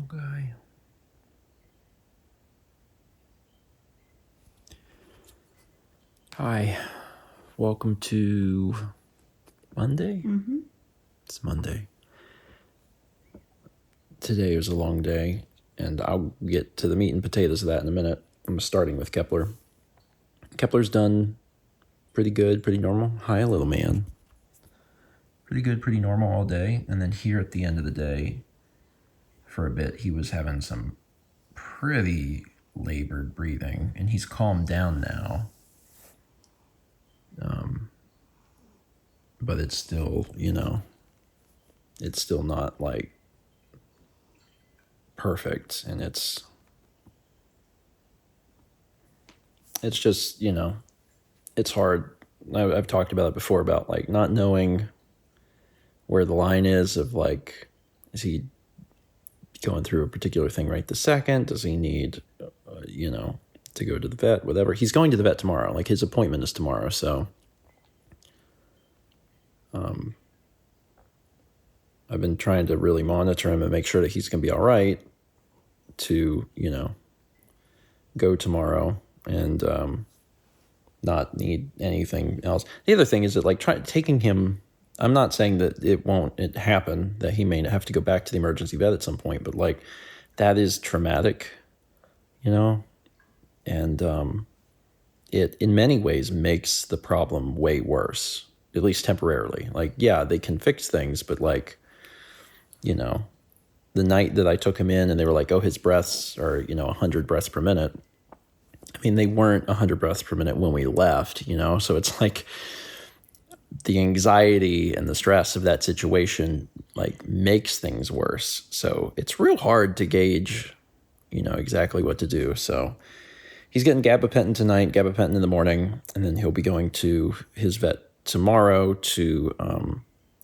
little guy. Hi, welcome to Monday? Mm-hmm. It's Monday. Today was a long day, and I'll get to the meat and potatoes of that in a minute. I'm starting with Kepler. Kepler's done pretty good, pretty normal. Hi, little man. Pretty good, pretty normal all day, and then here at the end of the day, for a bit, he was having some pretty labored breathing, and he's calmed down now. But it's still, it's still not like perfect, and it's just, it's hard. I've talked about it before, about like not knowing where the line is of like, is he going through a particular thing right this second? Does he need, to go to the vet, whatever? He's going to the vet tomorrow. Like, his appointment is tomorrow, so I've been trying to really monitor him and make sure that he's going to be all right to, go tomorrow and not need anything else. The other thing is that, like, taking him, I'm not saying that it won't happen, that he may have to go back to the emergency vet at some point, but, like, that is traumatic, and it in many ways makes the problem way worse, at least temporarily. Like, yeah, they can fix things, but, like, the night that I took him in and they were like, oh, his breaths are, 100 breaths per minute. I mean, they weren't 100 breaths per minute when we left, so it's like the anxiety and the stress of that situation, like, makes things worse. So it's real hard to gauge, exactly what to do. So he's getting gabapentin tonight, gabapentin in the morning, and then he'll be going to his vet tomorrow to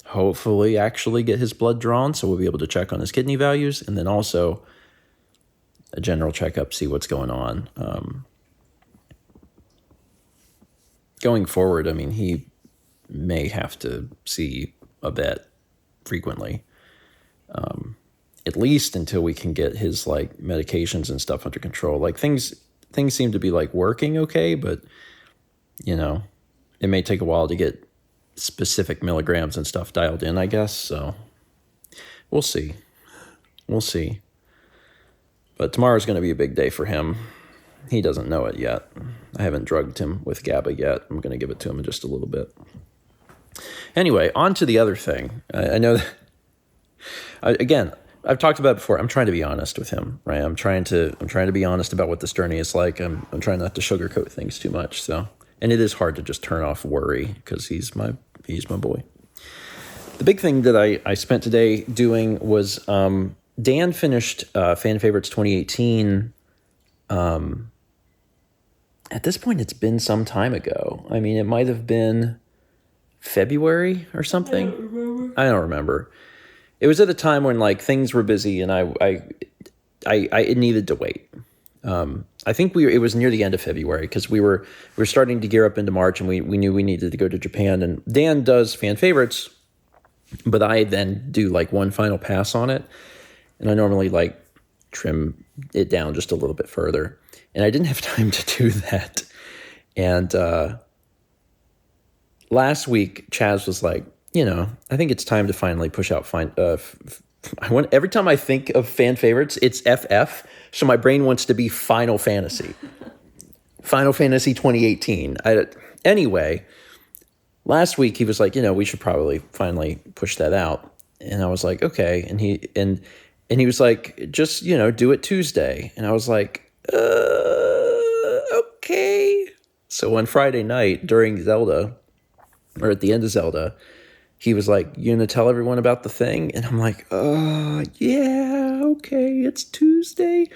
hopefully actually get his blood drawn, so we'll be able to check on his kidney values, and then also a general checkup, see what's going on. Going forward, I mean, he may have to see a vet frequently, at least until we can get his, like, medications and stuff under control. Like, things seem to be, like, working okay, but it may take a while to get specific milligrams and stuff dialed in, I guess. So we'll see. But tomorrow's going to be a big day for him. He doesn't know it yet. I haven't drugged him with GABA yet. I'm going to give it to him in just a little bit. Anyway, on to the other thing. I know that, again, I've talked about it before. I'm trying to be honest with him, right? I'm trying to be honest about what this journey is like. I'm trying not to sugarcoat things too much. So, and it is hard to just turn off worry, because he's my boy. The big thing that I spent today doing was, Dan finished Fan Favorites 2018. At this point, it's been some time ago. I mean, it might have been February or something. I don't remember. It was at a time when, like, things were busy, and I needed to wait. I think it was near the end of February, because we were starting to gear up into March, and we knew we needed to go to Japan. And Dan does Fan Favorites, but I then do, like, one final pass on it, and I normally, like, trim it down just a little bit further. And I didn't have time to do that. And last week, Chaz was like, I think it's time to finally push out every time I think of Fan Favorites, it's FF. So my brain wants to be Final Fantasy. Final Fantasy 2018. Anyway, last week he was like, we should probably finally push that out. And I was like, okay. And he was like, just, do it Tuesday. And I was like, okay. So on Friday night during Zelda, or at the end of Zelda, he was like, you gonna tell everyone about the thing? And I'm like, yeah, okay, it's Tuesday.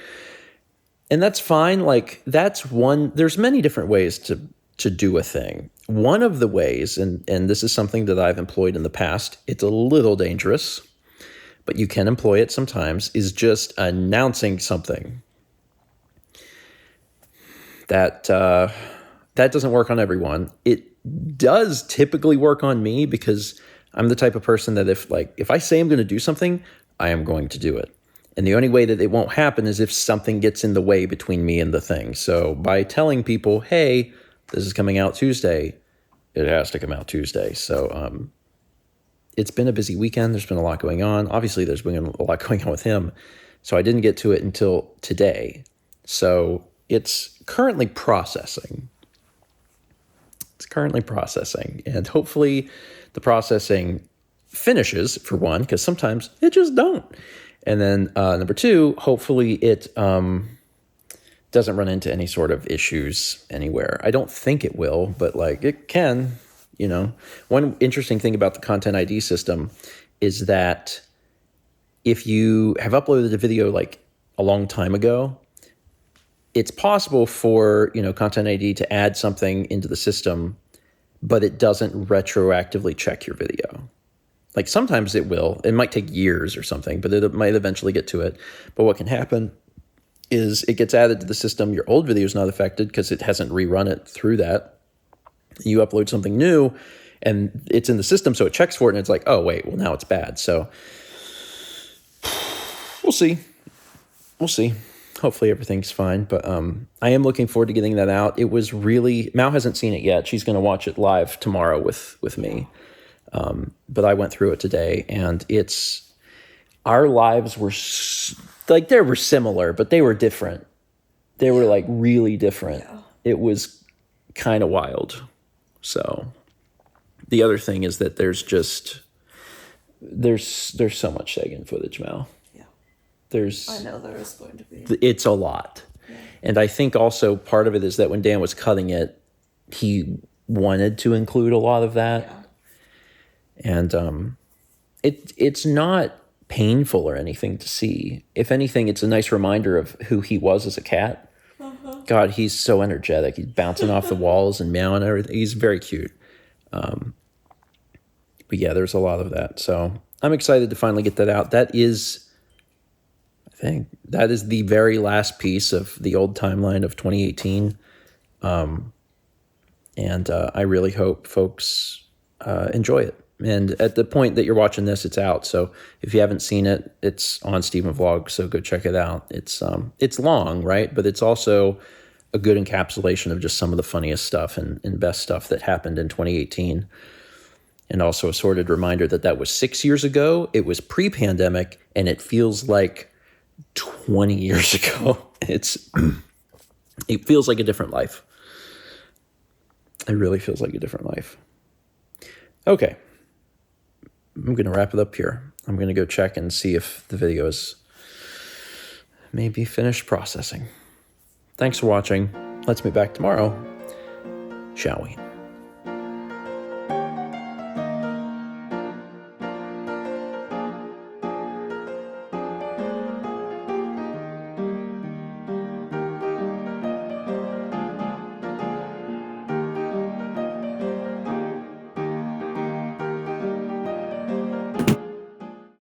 And that's fine. Like, that's one, there's many different ways to do a thing. One of the ways, and this is something that I've employed in the past, it's a little dangerous, but you can employ it sometimes, is just announcing something. That doesn't work on everyone. It does typically work on me, because I'm the type of person that if I say I'm going to do something, I am going to do it. And the only way that it won't happen is if something gets in the way between me and the thing. So by telling people, hey, this is coming out Tuesday, it has to come out Tuesday. So it's been a busy weekend. There's been a lot going on. Obviously, there's been a lot going on with him. So I didn't get to it until today. So it's currently processing. And hopefully the processing finishes, for one, because sometimes it just don't. And then number two, hopefully it doesn't run into any sort of issues anywhere. I don't think it will, but like it can, you know. One interesting thing about the Content ID system is that if you have uploaded a video like a long time ago, it's possible for, you know, Content ID to add something into the system, but it doesn't retroactively check your video. Like sometimes it will. It might take years or something, but it might eventually get to it. But what can happen is it gets added to the system. Your old video is not affected because it hasn't rerun it through that. You upload something new and it's in the system, so it checks for it and it's like, oh, wait, well, now it's bad. So we'll see. Hopefully everything's fine. But I am looking forward to getting that out. It was really, Mal hasn't seen it yet. She's going to watch it live tomorrow with me. But I went through it today, and our lives were like, they were similar, but they were different. They were like really different. Yeah. It was kind of wild. So the other thing is that there's so much Sagan footage, Mal. Yeah. I know there is going to be. It's a lot. Yeah. And I think also part of it is that when Dan was cutting it, he wanted to include a lot of that. Yeah. And it's not painful or anything to see. If anything, it's a nice reminder of who he was as a cat. Uh-huh. God, he's so energetic. He's bouncing off the walls and meowing and everything. He's very cute. But yeah, there's a lot of that. So I'm excited to finally get that out. That is the very last piece of the old timeline of 2018. And I really hope folks enjoy it. And at the point that you're watching this, it's out. So if you haven't seen it, it's on Steven Vlog. So go check it out. It's long, right? But it's also a good encapsulation of just some of the funniest stuff and best stuff that happened in 2018. And also a sordid reminder that was 6 years ago. It was pre-pandemic, and it feels like 20 years ago. It feels like a different life. It really feels like a different life. Okay. I'm going to wrap it up here. I'm going to go check and see if the video is maybe finished processing. Thanks for watching. Let's meet back tomorrow, shall we?